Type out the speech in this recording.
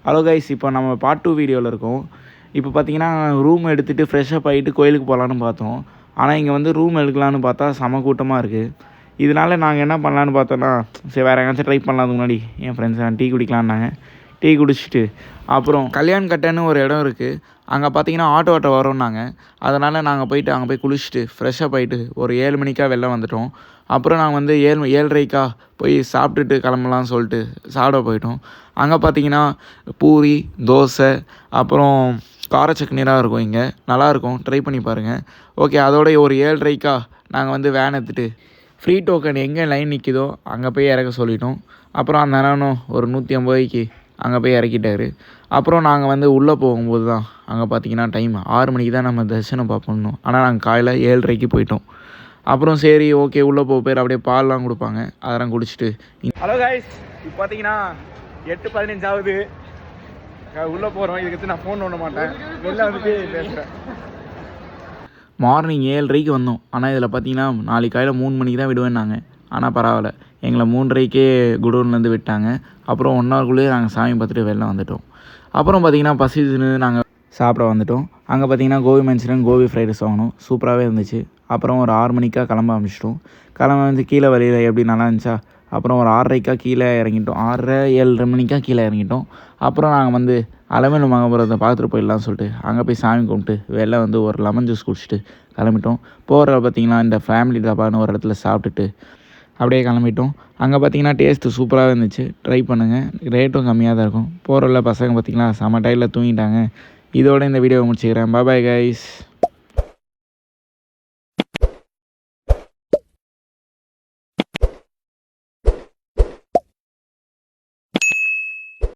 Hello guys, இப்போ நம்ம part 2 வீடியோவில் இருக்கோம். இப்போ பார்த்தீங்கன்னா ரூம் எடுத்துகிட்டு ஃப்ரெஷ்ஷப் ஆகிட்டு கோயிலுக்கு போகலான்னு பார்த்தோம். ஆனால் இங்கே வந்து ரூம் எடுக்கலான்னு பார்த்தா செம கூட்டமாக இருக்குது. இதனால் நாங்கள் என்ன பண்ணலான்னு பார்த்தோன்னா, சரி வேறு எங்கேயாச்சும் ட்ரை பண்ணலாதுக்கு முன்னாடி என் ஃப்ரெண்ட்ஸ் டீ குடிக்கலான்னாங்க. டீ குடிச்சிட்டு அப்புறம் கல்யாண் கட்டைன்னு ஒரு இடம் இருக்குது. அங்கே பார்த்தீங்கன்னா ஆட்டோ வரோன்னாங்க. அதனால் நாங்கள் போயிட்டு அங்கே போய் குளிச்சுட்டு ஃப்ரெஷ்ஷப் ஆகிட்டு ஒரு 7 மணிக்காக வெளில வந்துவிட்டோம். அப்புறம் நாங்கள் வந்து 7:30 போய் சாப்பிட்டுட்டு கிளம்பலான்னு சொல்லிட்டு சாப்பிட போயிட்டோம். அங்கே பார்த்தீங்கன்னா பூரி, தோசை, அப்புறம் கார சட்னிலாம் இருக்கும். இங்கே நல்லாயிருக்கும், ட்ரை பண்ணி பாருங்கள். ஓகே, அதோட ஒரு 7:30 நாங்கள் வந்து வேன் எடுத்துகிட்டு ஃப்ரீ டோக்கன் எங்கே லைன் நிற்கிதோ அங்கே போய் இறக்க சொல்லிட்டோம். அப்புறம் அந்த அண்ணனும் ஒரு 150 அங்கே போய் இறக்கிட்டார். அப்புறம் நாங்கள் வந்து உள்ளே போகும்போது தான் அங்கே பார்த்தீங்கன்னா டைம் 6 மணிக்கு தான் நம்ம தரிசனம் பார்க்கணும். ஆனால் நாங்கள் காலையில் 7:30 போயிட்டோம். அப்புறம் சரி ஓகே உள்ளே பேர் அப்படியே பால்லாம் கொடுப்பாங்க, அதெல்லாம் குடிச்சிட்டு. ஹலோ கைஸ், இப்போ பார்த்தீங்கன்னா 8:15 ஆகுது. உள்ளே போகிறோம். இதுக்கு நான் ஃபோன் பண்ண மாட்டேன், வெளில வந்துட்டு பேசுகிறேன். மார்னிங் 7:30 வந்தோம். ஆனால் இதில் பார்த்தீங்கன்னா நாளைக்கு காலையில் 3 மணிக்கு தான் விடுவேன்னாங்க. ஆனால் பரவாயில்ல, எங்களை 3:30 குடோன்லேருந்து விட்டாங்க. அப்புறம் 1 ஹவர்க்குள்ளேயே நாங்கள் சாமி பார்த்துட்டு வெளில வந்துவிட்டோம். அப்புறம் பார்த்திங்கன்னா பசிச்சுன்னு நாங்கள் சாப்பிட வந்துவிட்டோம். அங்கே பார்த்திங்கன்னா கோபி மஞ்சூரியன், கோபி ஃப்ரைட் ரைஸ் வாங்கினோம். சூப்பராகவே இருந்துச்சு. அப்புறம் ஒரு 6 மணிக்காக கிளம்ப ஆரம்பிச்சிட்டோம். கிளம்ப வந்து கீழே வழியில் எப்படி நல்லா இருந்துச்சா. அப்புறம் ஒரு 6:30 கீழே இறங்கிட்டோம். 6:30 7:30 மணிக்காக கீழே இறங்கிட்டோம். அப்புறம் நாங்கள் வந்து அலமேலு மகாபுரத்தை பார்த்துட்டு போயிடலாம்னு சொல்லிட்டு அங்கே போய் சாமி கும்பிட்டு வெளில வந்து ஒரு லெமன் ஜூஸ் குடிச்சிட்டு கிளம்பிட்டோம். போகிற பார்த்திங்கன்னா இந்த ஃபேமிலி தாபான்னு ஒரு இடத்துல சாப்பிட்டுட்டு அப்படியே கிளம்பிட்டோம். அங்கே பார்த்திங்கன்னா டேஸ்ட்டு சூப்பராக இருந்துச்சு, ட்ரை பண்ணுங்கள். ரேட்டும் கம்மியாக தான் இருக்கும். போகிறல பசங்க பார்த்திங்கன்னா செம டைலில் தூங்கிட்டாங்க. இதோட இந்த வீடியோவை முடிச்சுக்கிறேன். Bye guys.